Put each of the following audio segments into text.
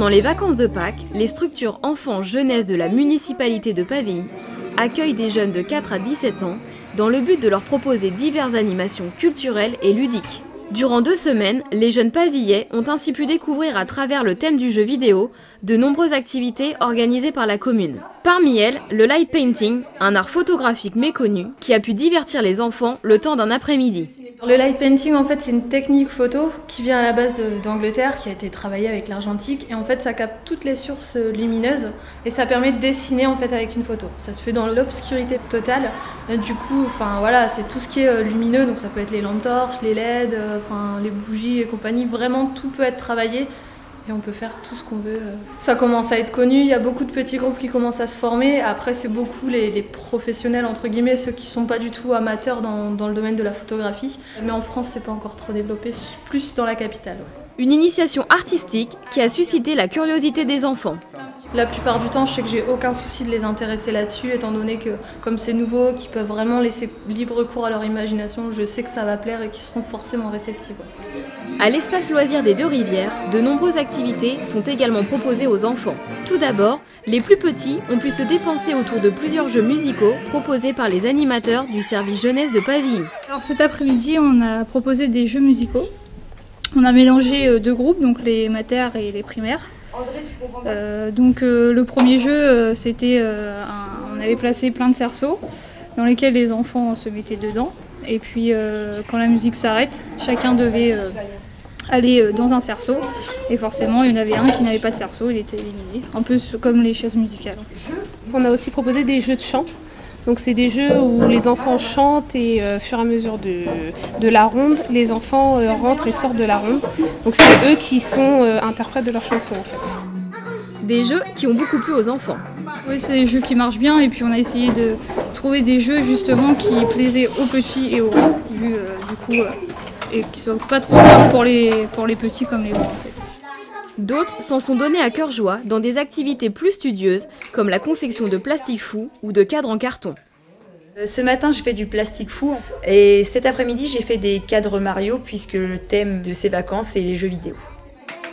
Pendant les vacances de Pâques, les structures enfants-jeunesse de la municipalité de Pavilly accueillent des jeunes de 4 à 17 ans dans le but de leur proposer diverses animations culturelles et ludiques. Durant 2 semaines, les jeunes pavillais ont ainsi pu découvrir à travers le thème du jeu vidéo de nombreuses activités organisées par la commune. Parmi elles, le light painting, un art photographique méconnu qui a pu divertir les enfants le temps d'un après-midi. Le light painting, en fait, c'est une technique photo qui vient à la base d'Angleterre, qui a été travaillée avec l'argentique. Et en fait, ça capte toutes les sources lumineuses et ça permet de dessiner en fait avec une photo. Ça se fait dans l'obscurité totale. Du coup, enfin voilà, c'est tout ce qui est lumineux. Donc ça peut être les lampes torches, les LED, les bougies et compagnie. Vraiment, tout peut être travaillé. Et on peut faire tout ce qu'on veut. Ça commence à être connu, il y a beaucoup de petits groupes qui commencent à se former. Après, c'est beaucoup les professionnels, entre guillemets, ceux qui ne sont pas du tout amateurs dans le domaine de la photographie. Mais en France, c'est pas encore trop développé, plus dans la capitale. Une initiation artistique qui a suscité la curiosité des enfants. La plupart du temps, je sais que j'ai aucun souci de les intéresser là-dessus, étant donné que, comme c'est nouveau, qu'ils peuvent vraiment laisser libre cours à leur imagination, je sais que ça va plaire et qu'ils seront forcément réceptifs. À l'espace loisir des Deux-Rivières, de nombreuses activités sont également proposées aux enfants. Tout d'abord, les plus petits ont pu se dépenser autour de plusieurs jeux musicaux proposés par les animateurs du service jeunesse de Pavilly. Alors cet après-midi, on a proposé des jeux musicaux. On a mélangé 2 groupes, donc les maters et les primaires. Le premier jeu, c'était on avait placé plein de cerceaux dans lesquels les enfants se mettaient dedans. Et puis quand la musique s'arrête, chacun devait aller dans un cerceau. Et forcément, il y en avait un qui n'avait pas de cerceau, il était éliminé. Un peu comme les chaises musicales. On a aussi proposé des jeux de chant. Donc c'est des jeux où les enfants chantent et au fur et à mesure de la ronde, les enfants rentrent et sortent de la ronde. Donc c'est eux qui sont interprètes de leurs chansons en fait. Des jeux qui ont beaucoup plu aux enfants. Oui, c'est des jeux qui marchent bien et puis on a essayé de trouver des jeux justement qui plaisaient aux petits et aux grands, et qui ne soient pas trop durs pour les petits comme les grands en fait. D'autres s'en sont donnés à cœur joie dans des activités plus studieuses comme la confection de plastique fou ou de cadres en carton. Ce matin, j'ai fait du plastique fou et cet après-midi, j'ai fait des cadres Mario puisque le thème de ces vacances est les jeux vidéo.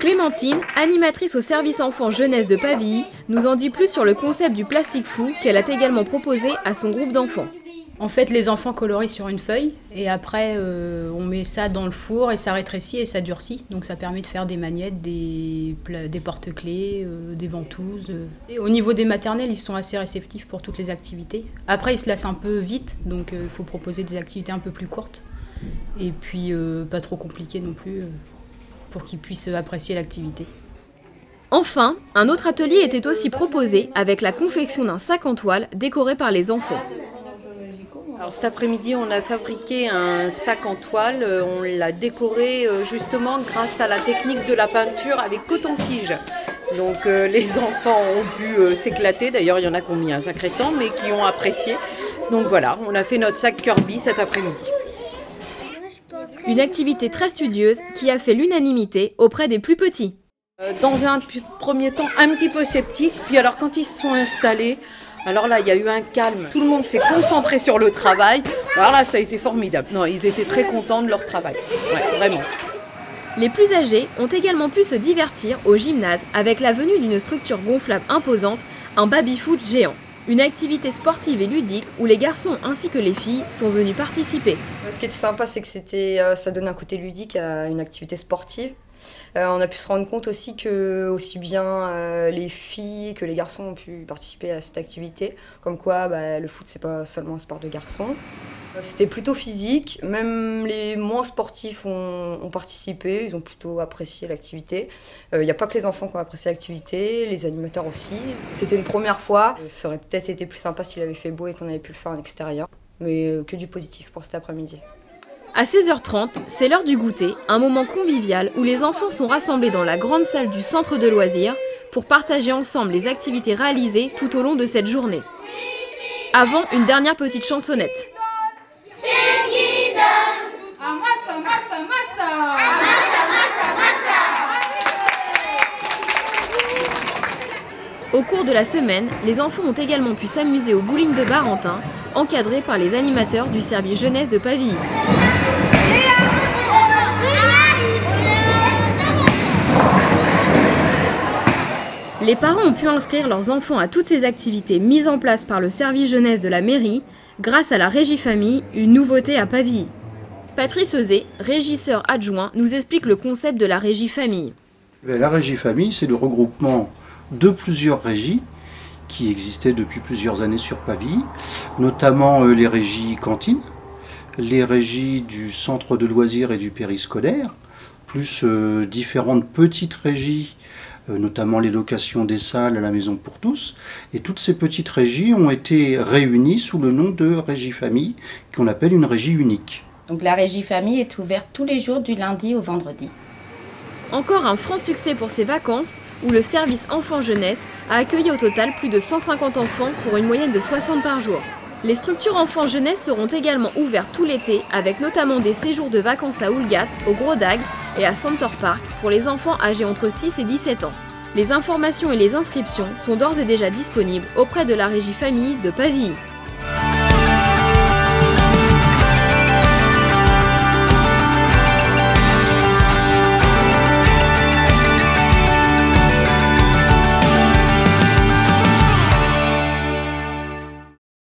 Clémentine, animatrice au service enfants jeunesse de Pavilly, nous en dit plus sur le concept du plastique fou qu'elle a également proposé à son groupe d'enfants. En fait, les enfants colorient sur une feuille et après on met ça dans le four et ça rétrécit et ça durcit. Donc ça permet de faire des magnettes, des porte-clés, des ventouses. Et au niveau des maternelles, ils sont assez réceptifs pour toutes les activités. Après, ils se lassent un peu vite, donc il faut proposer des activités un peu plus courtes. Et puis pas trop compliquées non plus pour qu'ils puissent apprécier l'activité. Enfin, un autre atelier était aussi proposé avec la confection d'un sac en toile décoré par les enfants. Alors cet après-midi, on a fabriqué un sac en toile, on l'a décoré justement grâce à la technique de la peinture avec coton-tige. Donc les enfants ont pu s'éclater, d'ailleurs il y en a qui ont mis un sacré temps mais qui ont apprécié. Donc voilà, on a fait notre sac Kirby cet après-midi. Une activité très studieuse qui a fait l'unanimité auprès des plus petits. Dans un premier temps, un petit peu sceptique, puis alors quand ils se sont installés, alors là, il y a eu un calme. Tout le monde s'est concentré sur le travail. Alors là, ça a été formidable. Non, ils étaient très contents de leur travail. Ouais, vraiment. Les plus âgés ont également pu se divertir au gymnase avec la venue d'une structure gonflable imposante, un baby-foot géant. Une activité sportive et ludique où les garçons ainsi que les filles sont venus participer. Ce qui était sympa, c'est que ça donne un côté ludique à une activité sportive. On a pu se rendre compte aussi que aussi bien les filles que les garçons ont pu participer à cette activité. Comme quoi, le foot, c'est pas seulement un sport de garçons. C'était plutôt physique, même les moins sportifs ont participé, ils ont plutôt apprécié l'activité. Il n'y a pas que les enfants qui ont apprécié l'activité, les animateurs aussi. C'était une première fois, ça aurait peut-être été plus sympa s'il avait fait beau et qu'on avait pu le faire en extérieur, mais que du positif pour cet après-midi. À 16h30, c'est l'heure du goûter, un moment convivial où les enfants sont rassemblés dans la grande salle du centre de loisirs pour partager ensemble les activités réalisées tout au long de cette journée. Avant, une dernière petite chansonnette. Au cours de la semaine, les enfants ont également pu s'amuser au bowling de Barentin, encadré par les animateurs du service jeunesse de Pavilly. Les parents ont pu inscrire leurs enfants à toutes ces activités mises en place par le service jeunesse de la mairie grâce à la Régie Famille, une nouveauté à Pavilly. Patrice Euzet, régisseur adjoint, nous explique le concept de la Régie Famille. La Régie Famille, c'est le regroupement de plusieurs régies qui existaient depuis plusieurs années sur Pavilly, notamment les régies cantines, les régies du centre de loisirs et du périscolaire, plus différentes petites régies, notamment les locations des salles à la Maison pour tous. Et toutes ces petites régies ont été réunies sous le nom de Régie Famille, qu'on appelle une régie unique. Donc la Régie Famille est ouverte tous les jours du lundi au vendredi. Encore un franc succès pour ces vacances où le service enfants-jeunesse a accueilli au total plus de 150 enfants pour une moyenne de 60 par jour. Les structures enfants-jeunesse seront également ouvertes tout l'été avec notamment des séjours de vacances à Oulgat, au Gros Dague et à Center Park pour les enfants âgés entre 6 et 17 ans. Les informations et les inscriptions sont d'ores et déjà disponibles auprès de la Régie Famille de Pavilly.